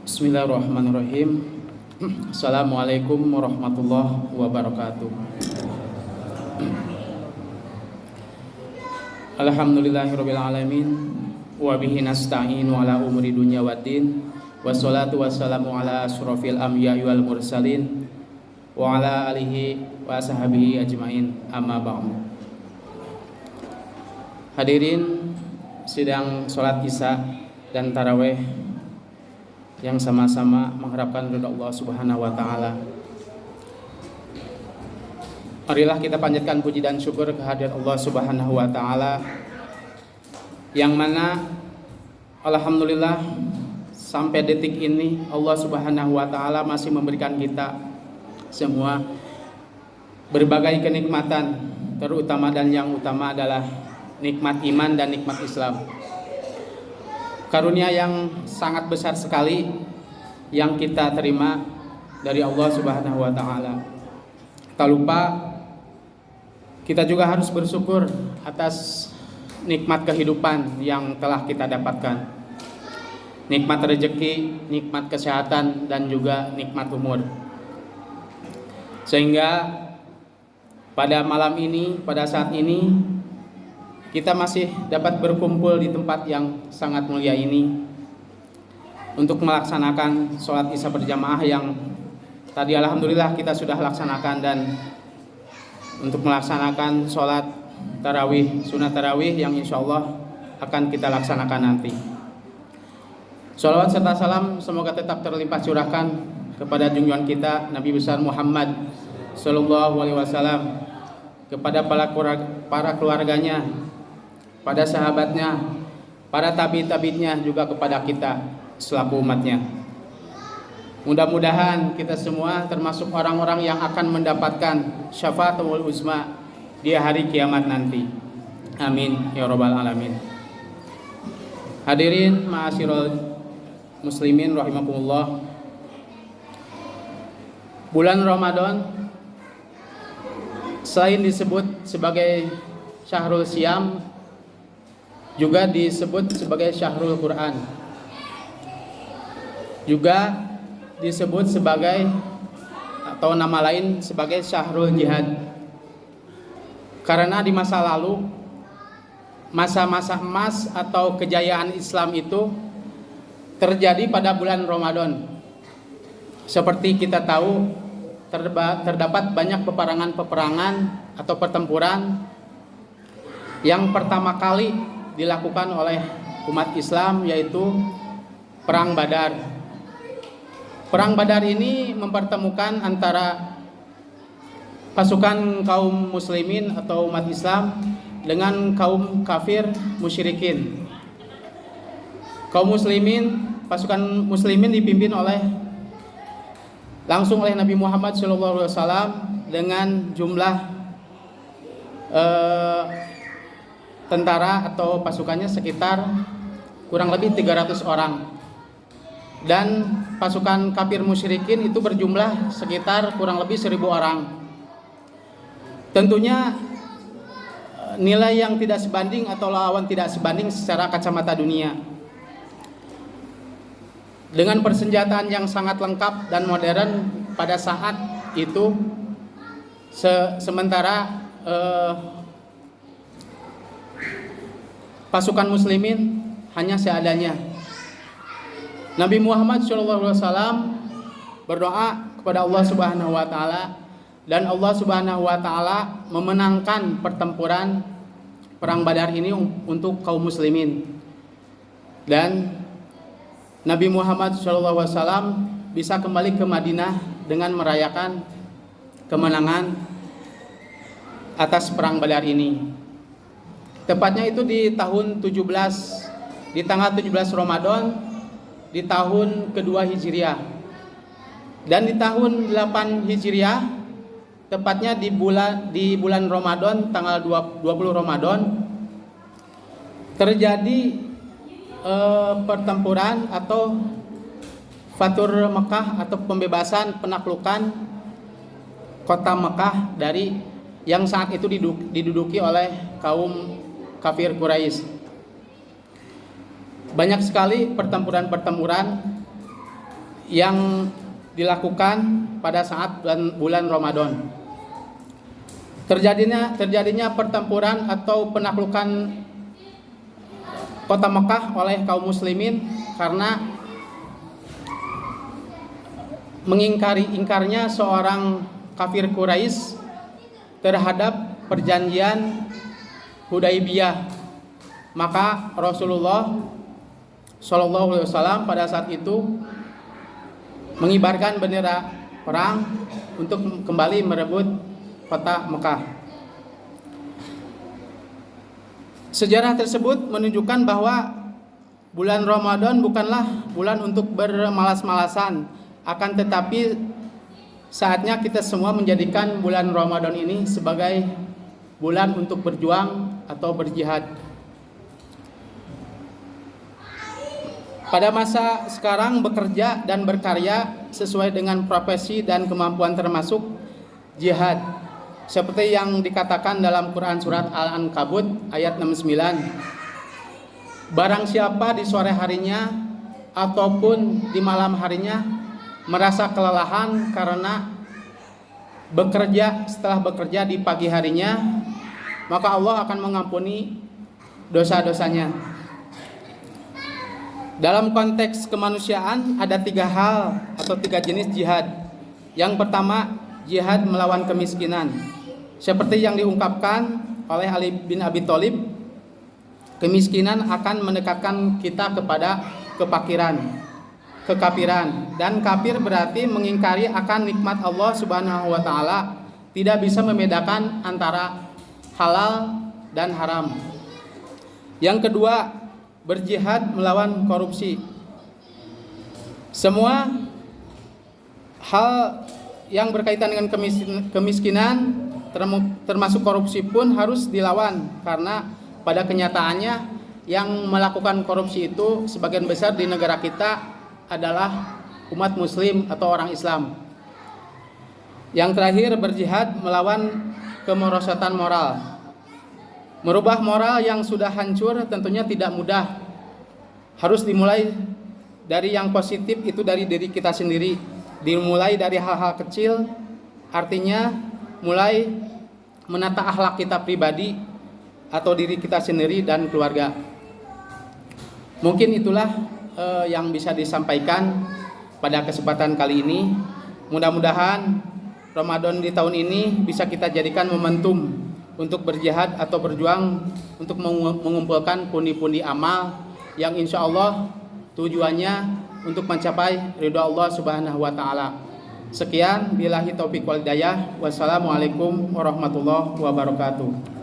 Bismillahirrahmanirrahim. Assalamualaikum warahmatullahi wabarakatuh. Alhamdulillahirabbil alamin wa bihi nasta'inu ala umuri dunya waddin. Wassalatu wassalamu ala asyrofil anbiya'i wal mursalin wa ala alihi wa sahbihi ajmain. Amma ba'du. Hadirin sidang salat Isya dan tarawih yang sama-sama mengharapkan ridha Allah Subhanahu wa taala. Marilah kita panjatkan puji dan syukur kehadirat Allah Subhanahu wa taala yang mana alhamdulillah sampai detik ini Allah Subhanahu wa taala masih memberikan kita semua berbagai kenikmatan, terutama dan yang utama adalah nikmat iman dan nikmat Islam. Karunia yang sangat besar sekali yang kita terima dari Allah Subhanahu wa taala. Tak lupa kita juga harus bersyukur atas nikmat kehidupan yang telah kita dapatkan. Nikmat rezeki, nikmat kesehatan, dan juga nikmat umur. Sehingga pada malam ini, pada saat ini kita masih dapat berkumpul di tempat yang sangat mulia ini untuk melaksanakan sholat Isya berjamaah yang tadi alhamdulillah kita sudah laksanakan, dan untuk melaksanakan sholat tarawih, sunat tarawih yang insya Allah akan kita laksanakan nanti. Sholawat serta salam semoga tetap terlimpah curahkan kepada junjungan kita Nabi besar Muhammad Sallallahu Alaihi Wasallam, kepada para keluarganya, pada sahabatnya, para tabi-tabinya, juga kepada kita selaku umatnya. Mudah-mudahan kita semua termasuk orang-orang yang akan mendapatkan syafaatul uzma di hari kiamat nanti. Amin ya rabbal alamin. Hadirin ma'asyiral muslimin rahimakumullah. Bulan Ramadan selain disebut sebagai syahrul siyam, juga disebut sebagai syahrul Quran, juga disebut sebagai atau nama lain sebagai syahrul jihad. Karena di masa lalu, masa-masa emas atau kejayaan Islam itu terjadi pada bulan Ramadan. Seperti kita tahu, terdapat banyak peperangan atau pertempuran yang pertama kali dilakukan oleh umat Islam, yaitu Perang Badar. Perang Badar ini mempertemukan antara pasukan kaum muslimin atau umat Islam dengan kaum kafir musyrikin. Kaum muslimin, pasukan muslimin dipimpin langsung oleh Nabi Muhammad SAW dengan jumlah tentara atau pasukannya sekitar kurang lebih 300 orang, dan pasukan kafir musyrikin itu berjumlah sekitar kurang lebih 1000 orang. Tentunya nilai yang tidak sebanding atau lawan tidak sebanding secara kacamata dunia. Dengan persenjataan yang sangat lengkap dan modern pada saat itu, sementara pasukan muslimin hanya seadanya. Nabi Muhammad SAW berdoa kepada Allah Subhanahu wa taala, dan Allah Subhanahu wa taala memenangkan pertempuran Perang Badar ini untuk kaum muslimin. Dan Nabi Muhammad SAW bisa kembali ke Madinah dengan merayakan kemenangan atas Perang Badar ini. Tepatnya itu di tahun 17, di tanggal 17 Ramadan di tahun kedua Hijriah. Dan di tahun 8 Hijriah, tepatnya di bulan Ramadan tanggal 20 Ramadan, terjadi pertempuran atau Fatur Mekah atau pembebasan penaklukan kota Mekah dari yang saat itu diduduki oleh kaum kafir Quraisy. Banyak sekali pertempuran-pertempuran yang dilakukan pada saat bulan Ramadan. Terjadinya pertempuran atau penaklukan kota Mekah oleh kaum muslimin karena ingkarnya seorang kafir Quraisy terhadap perjanjian Hudaibiyah. Maka Rasulullah Shallallahu Alaihi Wasallam pada saat itu mengibarkan bendera perang untuk kembali merebut kota Mekah. Sejarah tersebut menunjukkan bahwa bulan Ramadan bukanlah bulan untuk bermalas-malasan, akan tetapi saatnya kita semua menjadikan bulan Ramadan ini sebagai bulan untuk berjuang atau berjihad. Pada masa sekarang bekerja dan berkarya sesuai dengan profesi dan kemampuan termasuk jihad. Seperti yang dikatakan dalam Quran surat Al-Ankabut ayat 69. Barang siapa di sore harinya ataupun di malam harinya merasa kelelahan karena setelah bekerja di pagi harinya, maka Allah akan mengampuni dosa-dosanya. Dalam konteks kemanusiaan ada 3 hal atau 3 jenis jihad. Yang pertama, jihad melawan kemiskinan. Seperti yang diungkapkan oleh Ali bin Abi Thalib, kemiskinan akan mendekatkan kita kepada kekafiran. Dan kafir berarti mengingkari akan nikmat Allah Subhanahu wa taala, tidak bisa membedakan antara halal dan haram. Yang kedua, berjihad melawan korupsi. Semua hal yang berkaitan dengan kemiskinan termasuk korupsi pun harus dilawan, karena pada kenyataannya yang melakukan korupsi itu sebagian besar di negara kita adalah umat muslim atau orang Islam. Yang terakhir, berjihad melawan kemerosotan moral. Merubah moral yang sudah hancur tentunya tidak mudah. Harus dimulai dari yang positif, itu dari diri kita sendiri. Dimulai dari hal-hal kecil, artinya mulai menata akhlak kita pribadi atau diri kita sendiri dan keluarga. Mungkin itulah yang bisa disampaikan pada kesempatan kali ini. Mudah-mudahan Ramadan di tahun ini bisa kita jadikan momentum untuk berjihad atau berjuang untuk mengumpulkan pundi-pundi amal yang insya Allah tujuannya untuk mencapai ridha Allah Subhanahu wa taala. Sekian, billahi taufiq wal hidayah. Wassalamualaikum warahmatullahi wabarakatuh.